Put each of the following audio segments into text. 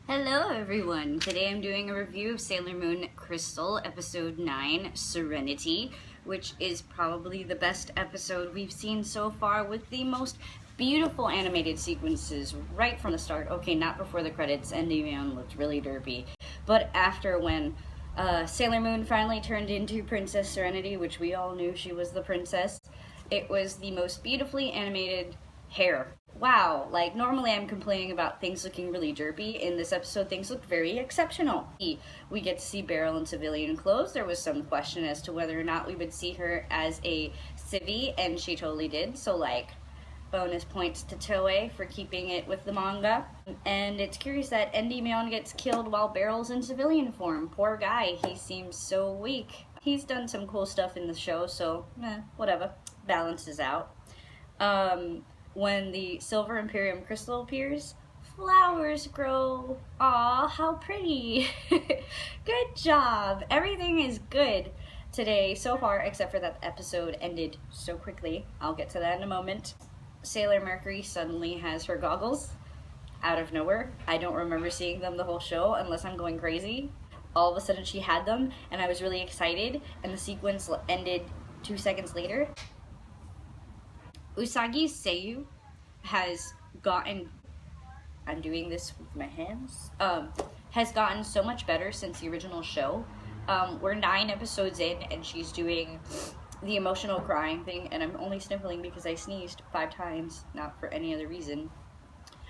Hello everyone! Today I'm doing a review of Sailor Moon Crystal Episode 9, Serenity, which is probably the best episode we've seen so far with the most beautiful animated sequences right from the start. Okay, not before the credits, Endymion looked really derpy, but after when Sailor Moon finally turned into Princess Serenity, which we all knew she was the princess, it was the most beautifully animated hair. Wow, like normally I'm complaining about things looking really derpy. In this episode, things looked very exceptional. We get to see Beryl in civilian clothes. There was some question as to whether or not we would see her as a civvy, and she totally did. So like, bonus points to Toei for keeping it with the manga. And it's curious that Endymion gets killed while Beryl's in civilian form. Poor guy, he seems so weak. He's done some cool stuff in the show, so whatever, balances out. When the Silver Imperium crystal appears, flowers grow. Aw, how pretty. Good job. Everything is good today so far, except for that episode ended so quickly. I'll get to that in a moment. Sailor Mercury suddenly has her goggles out of nowhere. I don't remember seeing them the whole show unless I'm going crazy. All of a sudden she had them and I was really excited, and the sequence ended 2 seconds later. Usagi's Seiyu has gotten, I'm doing this with my hands, has gotten so much better since the original show. We're 9 episodes in and she's doing the emotional crying thing, and I'm only sniffling because I sneezed 5 times, not for any other reason.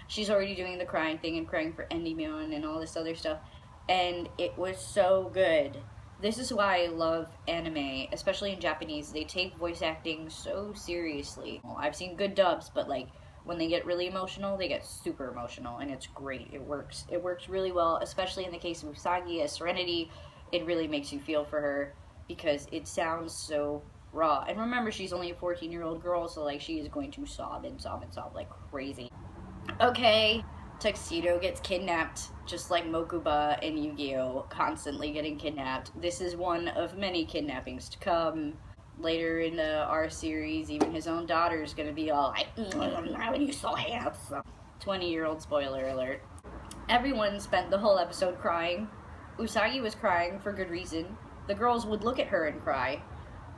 She's already doing the crying thing and crying for Endymion and all this other stuff, and it was so good. This is why I love anime, especially in Japanese. They take voice acting so seriously. Well, I've seen good dubs, but like when they get really emotional, they get super emotional, and it's great. It works. It works really well, especially in the case of Usagi as Serenity. It really makes you feel for her because it sounds so raw. And remember, she's only a 14-year-old girl, so like she is going to sob and sob and sob like crazy. Okay. Tuxedo gets kidnapped, just like Mokuba and Yu-Gi-Oh! Constantly getting kidnapped. This is one of many kidnappings to come. Later in our series, even his own daughter is gonna be all like, "How are you so handsome?" 20-year-old spoiler alert. Everyone spent the whole episode crying. Usagi was crying for good reason. The girls would look at her and cry.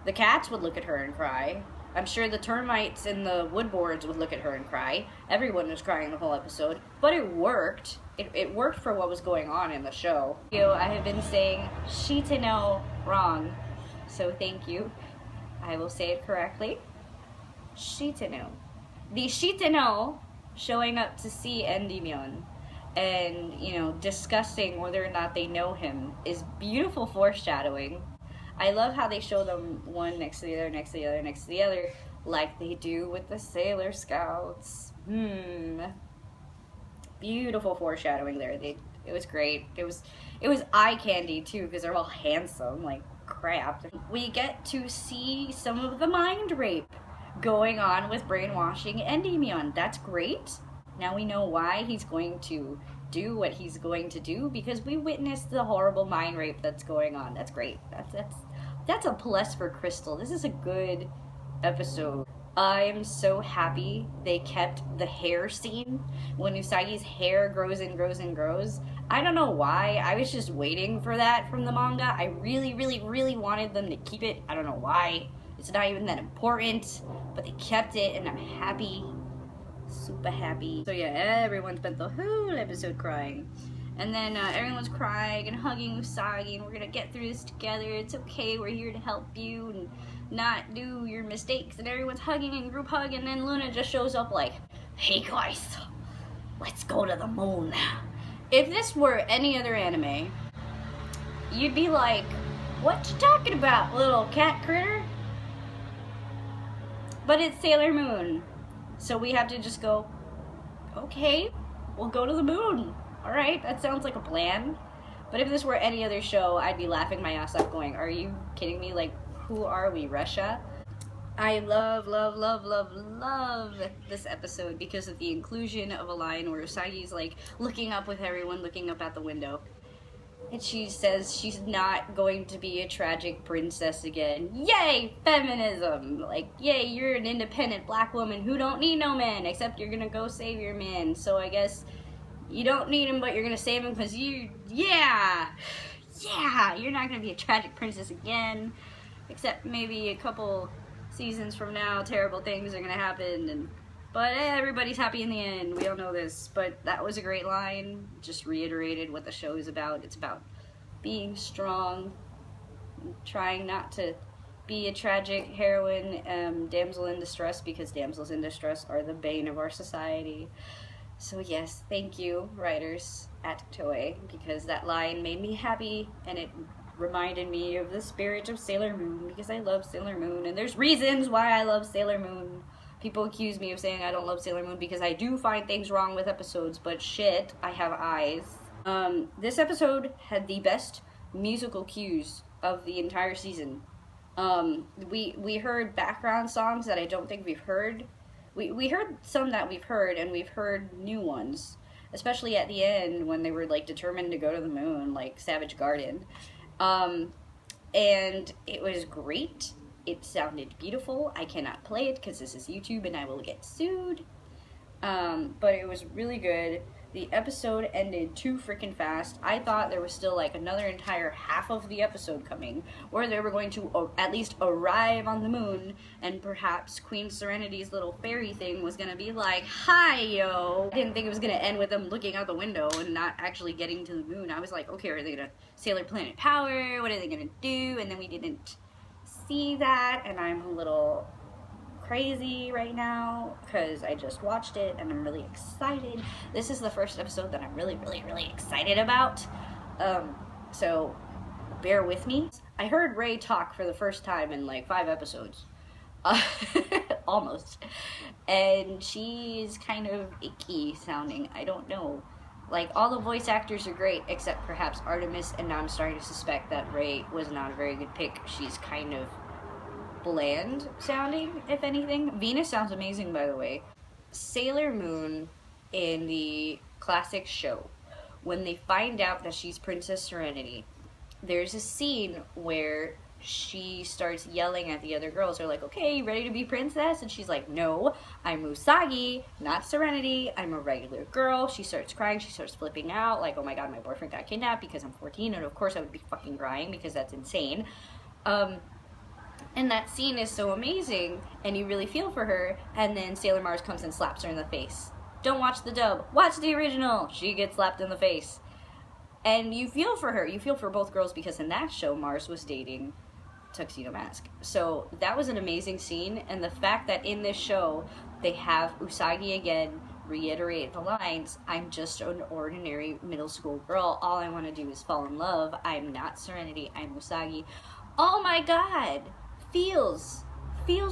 The cats would look at her and cry. I'm sure the termites and the woodboards would look at her and cry. Everyone was crying the whole episode. But it worked. It worked for what was going on in the show. I have been saying Shitano wrong, so thank you. I will say it correctly. Shitano. The Shitano showing up to see Endymion and, discussing whether or not they know him is beautiful foreshadowing. I love how they show them one next to the other, next to the other, next to the other, like they do with the Sailor Scouts. Beautiful foreshadowing there. It was great. It was eye candy too, because they're all handsome like crap. We get to see some of the mind rape going on with brainwashing Endymion. That's great. Now we know why he's going to do what he's going to do, because we witnessed the horrible mind rape that's going on. That's great. That's a plus for Crystal. This is a good episode. I am so happy they kept the hair scene when Usagi's hair grows and grows and grows. I don't know why. I was just waiting for that from the manga. I really, really, really wanted them to keep it. I don't know why. It's not even that important, but they kept it, and I'm happy. Super happy. So yeah, everyone spent the whole episode crying. And then everyone's crying and hugging Usagi, and we're gonna get through this together. It's okay, we're here to help you and not do your mistakes. And everyone's hugging and group hug, and then Luna just shows up like, "Hey guys, let's go to the moon." If this were any other anime, you'd be like, "What you talking about, little cat critter?" But it's Sailor Moon. So we have to just go, okay, we'll go to the moon. Alright, that sounds like a plan. But if this were any other show, I'd be laughing my ass off going, are you kidding me? Like, who are we, Russia? I love, love, love, love, love this episode because of the inclusion of a line where Usagi's like looking up with everyone, looking up at the window. And she says she's not going to be a tragic princess again. Yay, feminism! Like, yay, you're an independent black woman who don't need no man, except you're gonna go save your man. So I guess You don't need him, but you're gonna save him because yeah, you're not gonna be a tragic princess again. Except maybe a couple seasons from now, terrible things are gonna happen, but everybody's happy in the end. We all know this, but that was a great line. Just reiterated what the show is about. It's about being strong, trying not to be a tragic heroine, damsel in distress, because damsels in distress are the bane of our society. So yes, thank you, writers at Toei, because that line made me happy, and it reminded me of the spirit of Sailor Moon, because I love Sailor Moon, and there's reasons why I love Sailor Moon. People accuse me of saying I don't love Sailor Moon because I do find things wrong with episodes, but shit, I have eyes. This episode had the best musical cues of the entire season. We heard background songs that I don't think we've heard. We heard some that we've heard, and we've heard new ones, especially at the end when they were like determined to go to the moon, like Savage Garden. And it was great. It sounded beautiful. I cannot play it because this is YouTube and I will get sued. But it was really good. The episode ended too freaking fast. I thought there was still like another entire half of the episode coming, where they were going to at least arrive on the moon, and perhaps Queen Serenity's little fairy thing was gonna be like, hi yo. I didn't think it was gonna end with them looking out the window and not actually getting to the moon. I was like, okay, are they gonna Sailor Planet Power? What are they gonna do? And then we didn't see that, and I'm a little crazy right now because I just watched it and I'm really excited. This is the first episode that I'm really excited about, so bear with me. I heard Ray talk for the first time in like 5 episodes, almost, and she's kind of icky sounding. I don't know, like all the voice actors are great except perhaps Artemis, and now I'm starting to suspect that Ray was not a very good pick. She's kind of bland sounding, if anything. Venus sounds amazing, by the way. Sailor Moon in the classic show, when they find out that she's Princess Serenity, there's a scene where she starts yelling at the other girls. They're like, okay, you ready to be princess? And she's like, no, I'm Usagi, not Serenity. I'm a regular girl. She starts crying. She starts flipping out, like, oh my god, my boyfriend got kidnapped, because I'm 14, and of course I would be fucking crying because that's insane. And that scene is so amazing, and you really feel for her, and then Sailor Mars comes and slaps her in the face. Don't watch the dub, watch the original! She gets slapped in the face. And you feel for her, you feel for both girls, because in that show, Mars was dating Tuxedo Mask. So that was an amazing scene, and the fact that in this show, they have Usagi again reiterate the lines, I'm just an ordinary middle school girl, all I want to do is fall in love, I'm not Serenity, I'm Usagi. Oh my god! Feels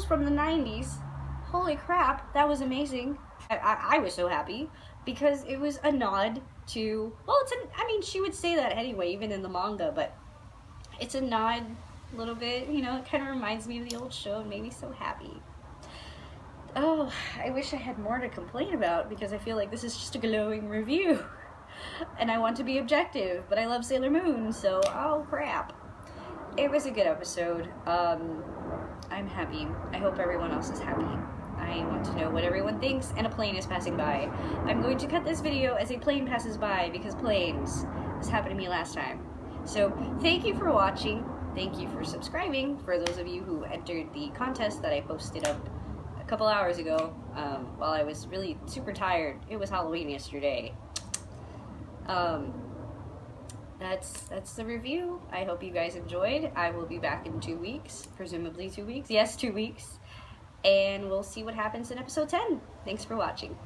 from the 90s. Holy crap, that was amazing. I was so happy because it was a nod to, well, I mean, she would say that anyway, even in the manga, but it's a nod a little bit, you know, it kind of reminds me of the old show and made me so happy. Oh, I wish I had more to complain about because I feel like this is just a glowing review. And I want to be objective, but I love Sailor Moon, so oh crap. It was a good episode. I'm happy. I hope everyone else is happy. I want to know what everyone thinks, and a plane is passing by. I'm going to cut this video as a plane passes by, because planes. This happened to me last time. So, thank you for watching. Thank you for subscribing, for those of you who entered the contest that I posted up a couple hours ago, while I was really super tired. It was Halloween yesterday. That's the review. I hope you guys enjoyed. I will be back in 2 weeks, presumably 2 weeks. Yes, 2 weeks. And we'll see what happens in episode 10. Thanks for watching.